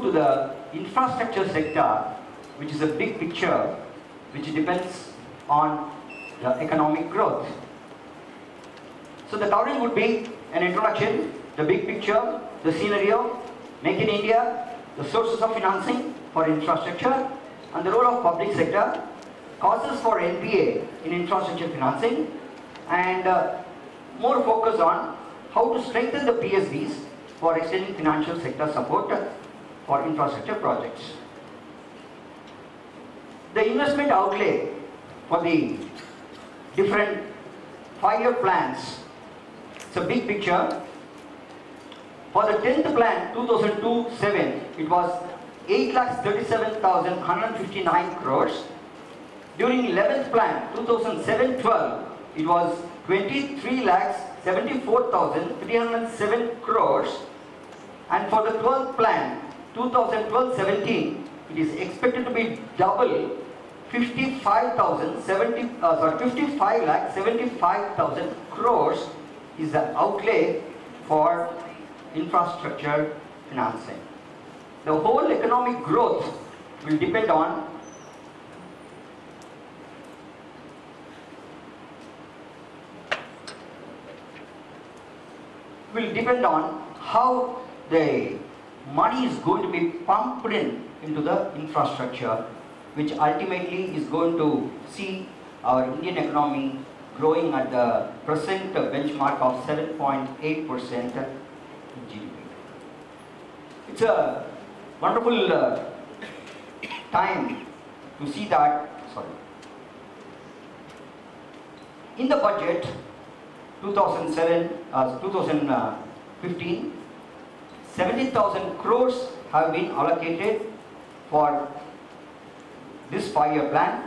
to the infrastructure sector, which is a big picture, which depends on the economic growth. So the covering would be an introduction, the big picture, the scenario, Make in India, the sources of financing for infrastructure, and the role of public sector, causes for NPA in infrastructure financing, and more focus on how to strengthen the PSBs for extending financial sector support for infrastructure projects. The investment outlay for the different 5-year plans, it's a big picture. For the 10th plan, 2002-7, it was 8,37,159 crores. During 11th plan, 2007-12, it was 23,74,307 crores. And for the 12th plan, 2012-17, it is expected to be double, 55,75,000 crores is the outlay for infrastructure financing. The whole economic growth will depend on how the money is going to be pumped into the infrastructure, which ultimately is going to see our Indian economy growing at the present benchmark of 7.8% GDP. It's a wonderful time to see that. In the budget 2015, 70,000 crores have been allocated for this 5-year plan,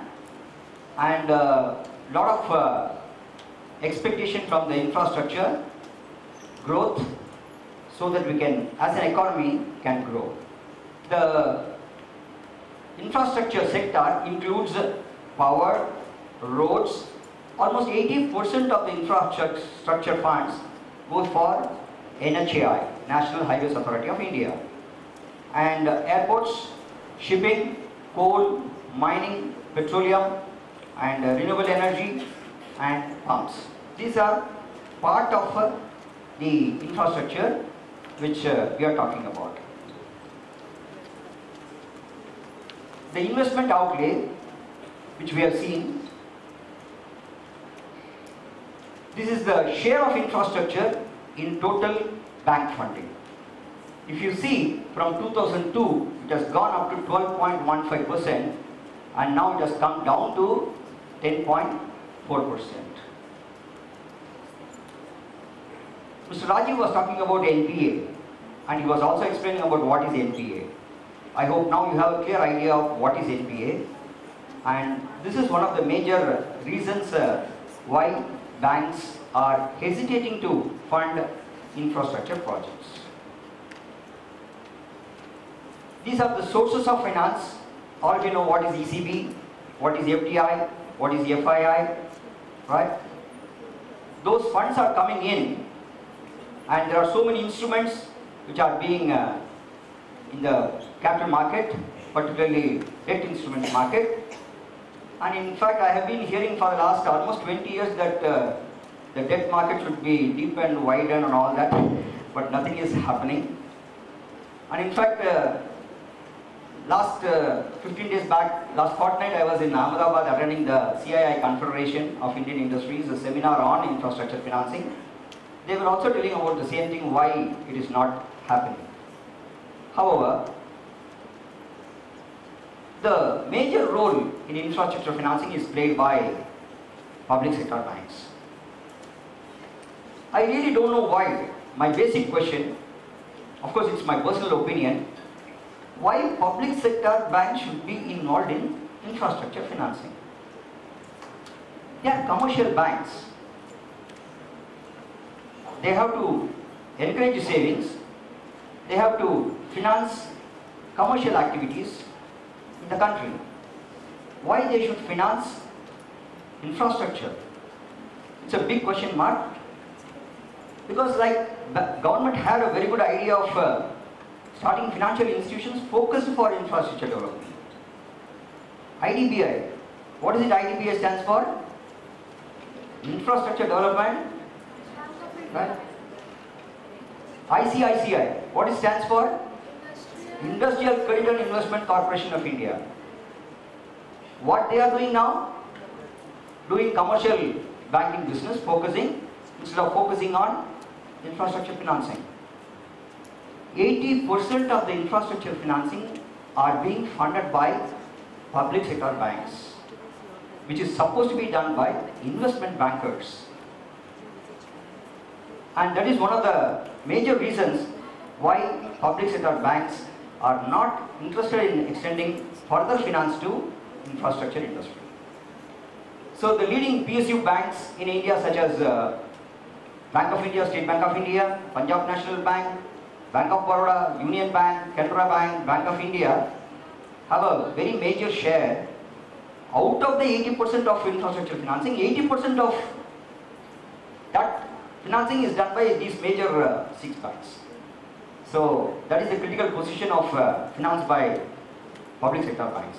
and a lot of expectation from the infrastructure growth, so that we can, as an economy, can grow. The infrastructure sector includes power, roads. Almost 80% of the infrastructure funds go for NHAI, National Highways Authority of India, and airports, shipping, coal, mining, petroleum, and renewable energy, and pumps. These are part of the infrastructure which we are talking about. The investment outlay which we have seen, this is the share of infrastructure in total bank funding. If you see, from 2002, it has gone up to 12.15%, and now it has come down to 10.4%. Mr. Rajiv was talking about NPA, and he was also explaining about what is NPA. I hope now you have a clear idea of what is NPA, and this is one of the major reasons why banks are hesitating to fund infrastructure projects. These are the sources of finance. All we know what is ECB, what is FDI, what is FII, right? Those funds are coming in, and there are so many instruments which are being in the capital market, particularly debt instruments market. And in fact, I have been hearing for the last almost 20 years that the debt market should be deepened, widened, and all that, but nothing is happening. And in fact, last 15 days back, last fortnight, I was in Ahmedabad attending the CII Confederation of Indian Industries, a seminar on infrastructure financing. They were also telling about the same thing, why it is not happening. However, the major role in infrastructure financing is played by public sector banks. I really don't know why. My basic question, of course it's my personal opinion, why public sector banks should be involved in infrastructure financing. They are commercial banks. They have to encourage savings. They have to finance commercial activities in the country. Why they should finance infrastructure? It's a big question mark. Because like the government had a very good idea of starting financial institutions focused for infrastructure development. IDBI. What is it IDBI stands for? Infrastructure development. Right? ICICI. What it stands for? Industrial Credit and Investment Corporation of India. What they are doing now? Doing commercial banking business, instead of focusing on infrastructure financing. 80% of the infrastructure financing are being funded by public sector banks, which is supposed to be done by investment bankers. And that is one of the major reasons why public sector banks are not interested in extending further finance to infrastructure industry. So the leading PSU banks in India, such as Bank of India, State Bank of India, Punjab National Bank, Bank of Baroda, Union Bank, Canara Bank, Bank of India, have a very major share. Out of the 80% of infrastructure financing, 80% of that financing is done by these major 6 banks. So that is the critical position of finance by public sector banks.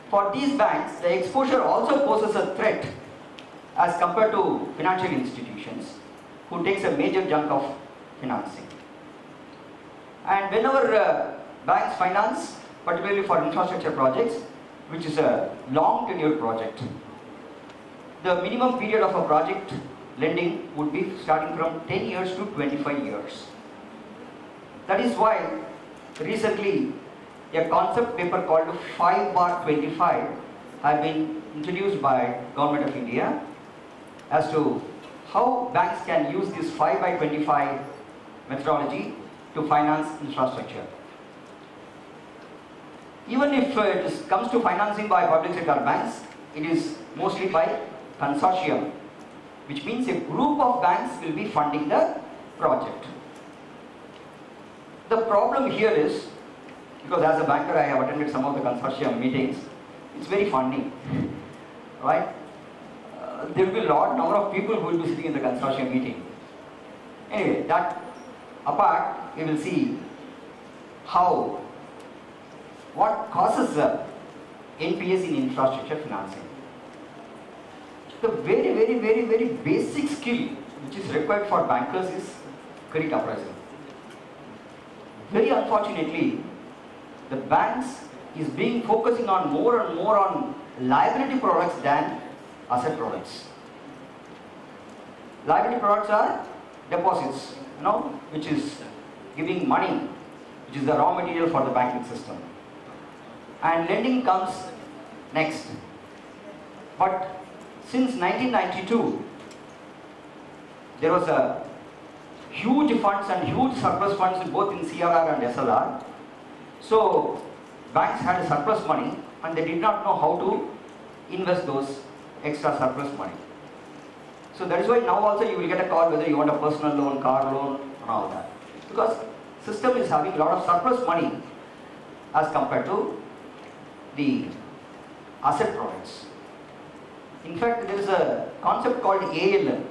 For these banks, the exposure also poses a threat as compared to financial institutions who takes a major chunk of financing. And whenever banks finance, particularly for infrastructure projects, which is a long tenure project, the minimum period of a project lending would be starting from 10 years to 25 years. That is why recently a concept paper called 5/25 has been introduced by Government of India as to how banks can use this 5/25 methodology to finance infrastructure. Even if it comes to financing by public sector banks, it is mostly by consortium, which means a group of banks will be funding the project. The problem here is, because as a banker I have attended some of the consortium meetings, it's very funny, right? There will be a lot number of people who will be sitting in the consortium meeting. Anyway, that apart, we will see what causes NPS in infrastructure financing. The very basic skill which is required for bankers is credit appraisal. Very unfortunately, the banks is being focusing on more and more on liability products than asset products. Liability products are deposits, which is giving money, which is the raw material for the banking system. And lending comes next. But since 1992, there was a huge funds and huge surplus funds both in CRR and SLR. So banks had surplus money and they did not know how to invest those extra surplus money. So that is why now also you will get a call whether you want a personal loan, car loan and all that. Because system is having a lot of surplus money as compared to the asset products. In fact, there is a concept called ALM,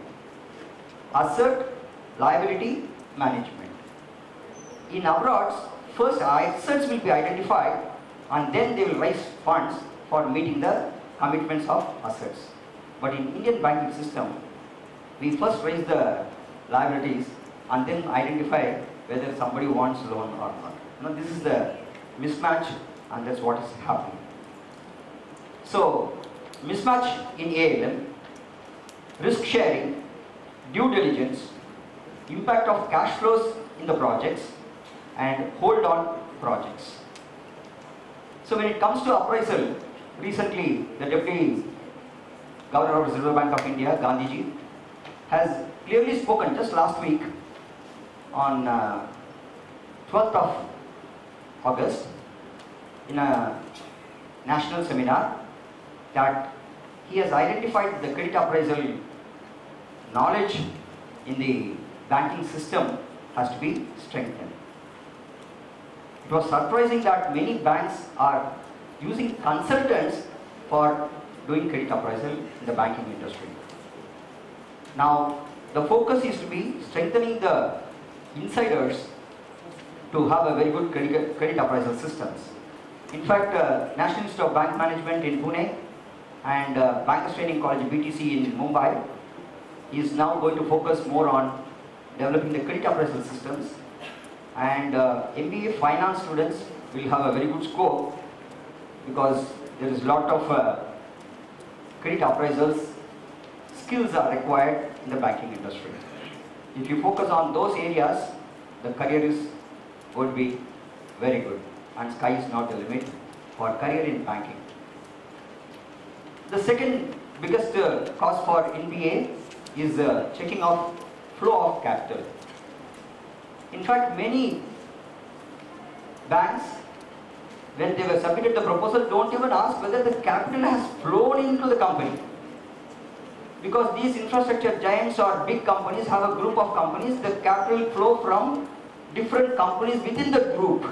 Asset Liability Management. In abroad, first assets will be identified and then they will raise funds for meeting the commitments of assets. But in Indian banking system, we first raise the liabilities and then identify whether somebody wants loan or not. Now this is the mismatch and that's what is happening. So, mismatch in ALM, risk sharing, due diligence, impact of cash flows in the projects, and hold on projects. So when it comes to appraisal, recently the Deputy Governor of the Reserve Bank of India, Gandhiji, has clearly spoken just last week on 12th of August in a national seminar that he has identified the credit appraisal knowledge in the banking system has to be strengthened. It was surprising that many banks are using consultants for doing credit appraisal in the banking industry. Now, the focus is to be strengthening the insiders to have a very good credit appraisal systems. In fact, National Institute of Bank Management in Pune and Bankers Training College BTC in Mumbai is now going to focus more on developing the credit appraisal systems, and MBA finance students will have a very good scope because there is a lot of credit appraisals skills are required in the banking industry. If you focus on those areas, the career is going to be very good, and sky is not the limit for career in banking. The second biggest cause for NBA is checking of flow of capital. In fact, many banks, when they were submitted the proposal, don't even ask whether the capital has flown into the company. Because these infrastructure giants or big companies have a group of companies, the capital flow from different companies within the group.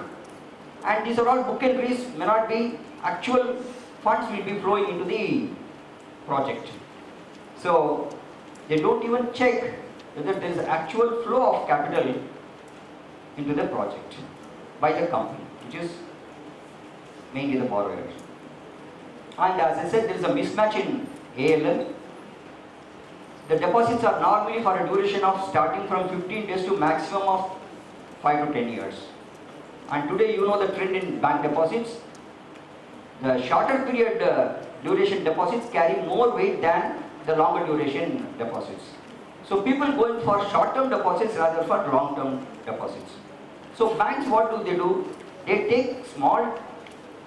And these are all book entries, may not be actual funds will be flowing into the project. So they don't even check whether there is actual flow of capital into the project by the company, which is mainly the borrowers. And as I said, there is a mismatch in ALL. The deposits are normally for a duration of starting from 15 days to maximum of 5 to 10 years. And today you know the trend in bank deposits. The shorter period duration deposits carry more weight than the longer duration deposits. So people going for short-term deposits rather for long-term deposits. So banks, what do? They take small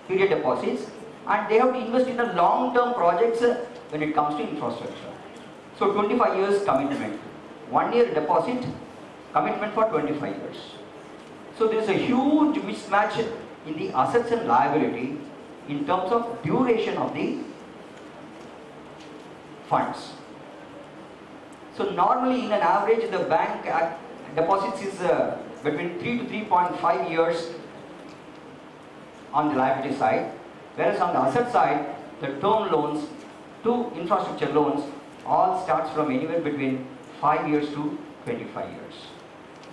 period deposits and they have to invest in a long-term projects when it comes to infrastructure. So 25 years commitment, 1 year deposit, commitment for 25 years. So there is a huge mismatch in the assets and liability in terms of duration of the funds. So normally in an average the bank deposits is between 3 to 3.5 years on the liability side, whereas on the asset side the term loans to infrastructure loans all starts from anywhere between 5 years to 25 years.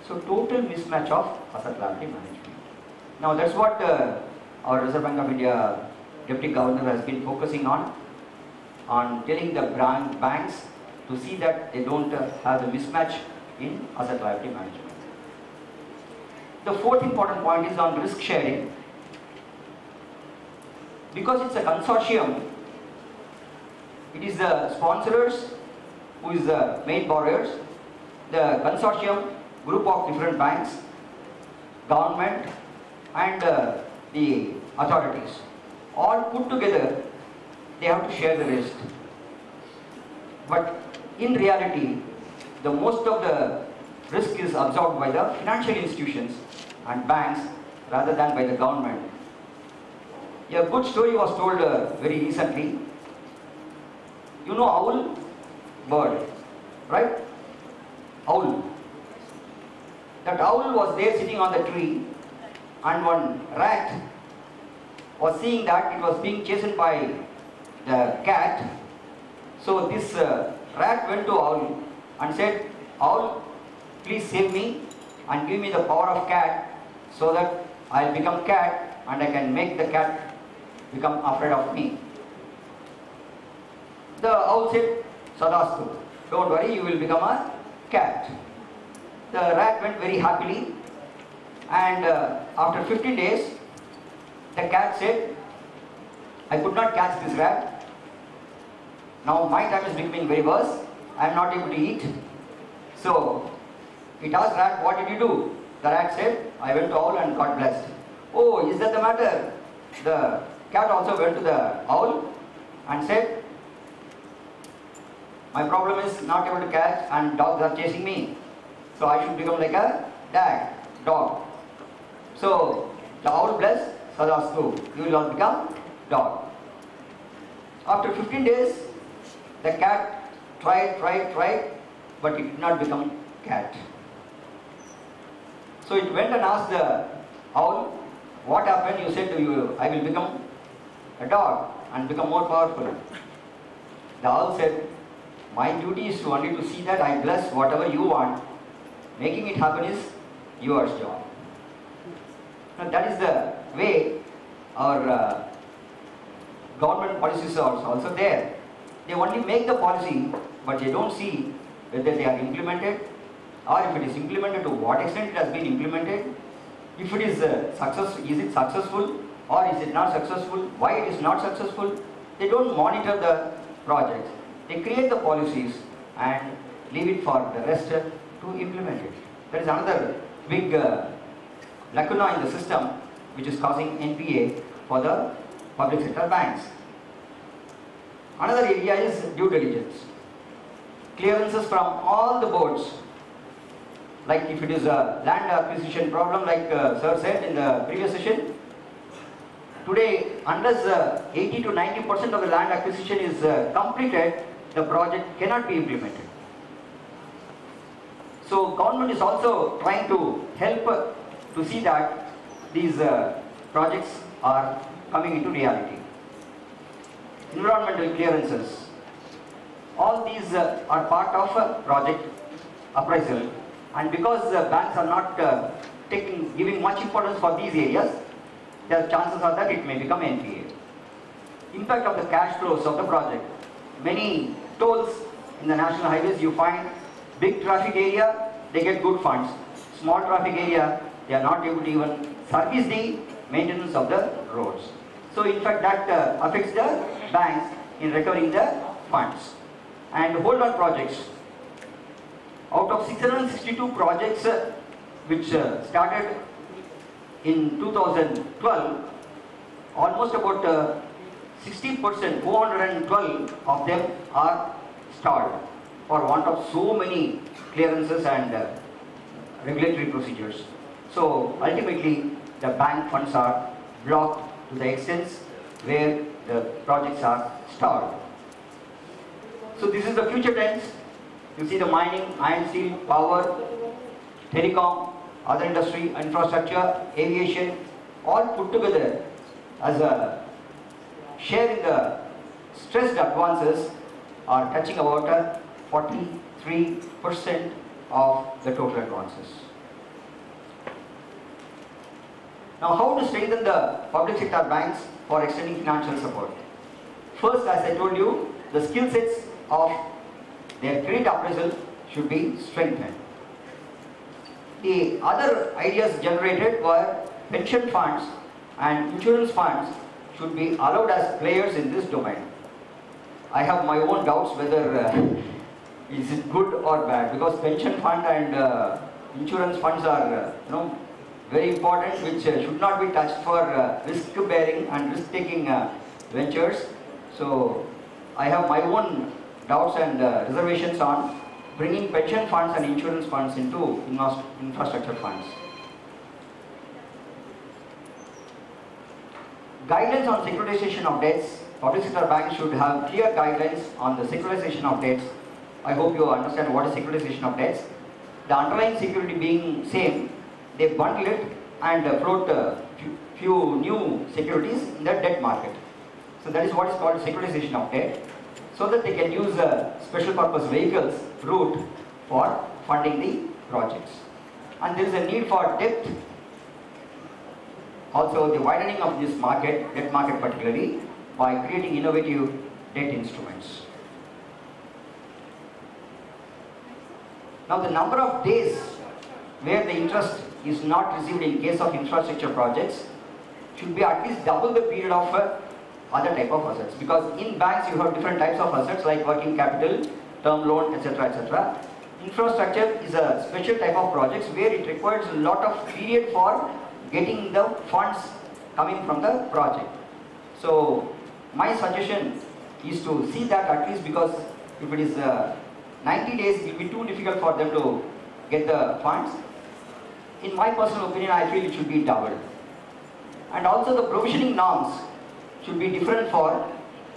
So total mismatch of asset liability management. Now that's what our Reserve Bank of India Deputy Governor has been focusing on telling the banks to see that they don't have the mismatch in asset liability management. The fourth important point is on risk sharing. Because it's a consortium, it is the sponsors who is the main borrowers, the consortium, group of different banks, government and the authorities. All put together, they have to share the risk. But in reality, the most of the risk is absorbed by the financial institutions and banks rather than by the government. A good story was told very recently. You know owl? Bird, right? Owl. That owl was there sitting on the tree, and one rat was seeing that it was being chased by the cat. So this rat went to owl and said, "Owl, please save me and give me the power of cat so that I'll become cat and I can make the cat become afraid of me." The owl said, "Sadastu, don't worry, you will become a cat." The rat went very happily, and after 15 days, the cat said, "I could not catch this rat. Now my time is becoming very worse. I am not able to eat." So it asked rat, "What did you do?" The rat said, "I went to owl and got blessed." "Oh, is that the matter?" The cat also went to the owl and said, "My problem is not able to catch and dogs are chasing me. So I should become like a dog." So the owl blessed, "Sadastu, you will all become dog." After 15 days, the cat tried, but it did not become cat. So it went and asked the owl, "What happened? You said to you, I will become a dog and become more powerful." The owl said, "My duty is only to see that I bless whatever you want. Making it happen is yours job." Now, that is the way our government policies are also there. They only make the policy, but they don't see whether they are implemented, or if it is implemented, to what extent it has been implemented. If it is is it successful, or is it not successful? Why it is not successful? They don't monitor the projects. They create the policies and leave it for the rest to implement it. There is another big lacuna in the system which is causing NPA for the public sector banks. Another area is due diligence. Clearances from all the boards, like if it is a land acquisition problem, like Sir said in the previous session, today unless 80 to 90% of the land acquisition is completed, the project cannot be implemented. So government is also trying to help to see that these projects are coming into reality. Environmental clearances. All these are part of project appraisal, and because banks are not giving much importance for these areas, the chances are that it may become NPA. Impact of the cash flows of the project. Many tolls in the national highways, you find big traffic area, they get good funds. Small traffic area, they are not able to even service the maintenance of the roads. So in fact that affects the banks in recovering the funds. And hold on projects. Out of 662 projects which started in 2012, almost about 60%, 412 of them are stalled for want of so many clearances and regulatory procedures. So ultimately the bank funds are blocked to the extent where the projects are stalled. So this is the future tense. You see the mining, iron, steel, power, telecom, other industry, infrastructure, aviation, all put together as a share in the stressed advances are touching about 43% of the total advances. Now, how to strengthen the public sector banks for extending financial support? First, as I told you, the skill sets of their credit appraisal should be strengthened. The other ideas generated were pension funds and insurance funds should be allowed as players in this domain. I have my own doubts whether is it good or bad, because pension fund and insurance funds are very important, which should not be touched for risk bearing and risk taking ventures. So I have my own doubts and reservations on bringing pension funds and insurance funds into infrastructure funds. Guidelines on securitization of debts. Public sector banks should have clear guidelines on the securitization of debts. I hope you understand what is securitization of debts. The underlying security being same, they bundle it and float few new securities in the debt market. So that is what is called securitization of debt, so that they can use special purpose vehicles route for funding the projects. And there is a need for depth, also the widening of this market, debt market particularly, by creating innovative debt instruments. Now the number of days where the interest is not received in case of infrastructure projects should be at least double the period of other type of assets, because in banks you have different types of assets like working capital, term loan, etc., etc. Infrastructure is a special type of projects where it requires a lot of period for getting the funds coming from the project. So my suggestion is to see that at least, because if it is 90 days, it will be too difficult for them to get the funds. In my personal opinion, I feel it should be doubled. And also the provisioning norms should be different for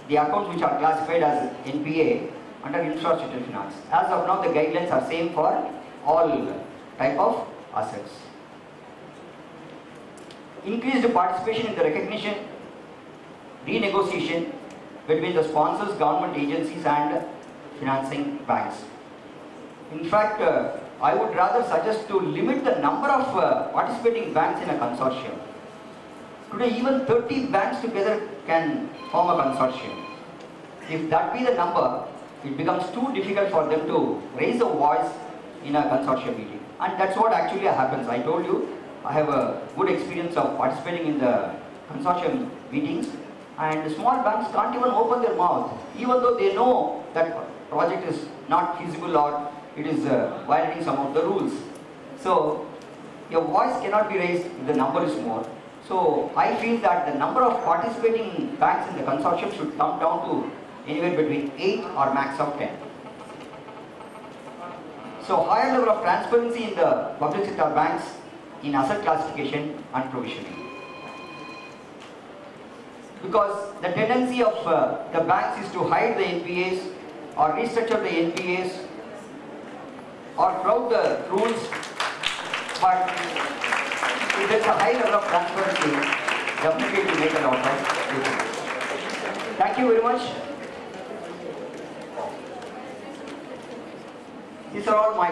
the accounts which are classified as NPA under infrastructure finance. As of now, the guidelines are same for all type of assets. Increased participation in the recognition, renegotiation between the sponsors, government agencies and financing banks. In fact, I would rather suggest to limit the number of participating banks in a consortium. Today, even 30 banks together can form a consortium. If that be the number, it becomes too difficult for them to raise a voice in a consortium meeting. And that's what actually happens. I told you, I have a good experience of participating in the consortium meetings, and the small banks can't even open their mouth, even though they know that project is not feasible or it is violating some of the rules. So your voice cannot be raised if the number is more. So I feel that the number of participating banks in the consortium should come down to anywhere between 8 or max of 10. So higher level of transparency in the public sector banks in asset classification and provisioning. Because the tendency of the banks is to hide the NPAs or restructure the NPAs or flout the rules, but if there's a high level of transparency, definitely it will make a lot of difference. Thank you very much. These are all my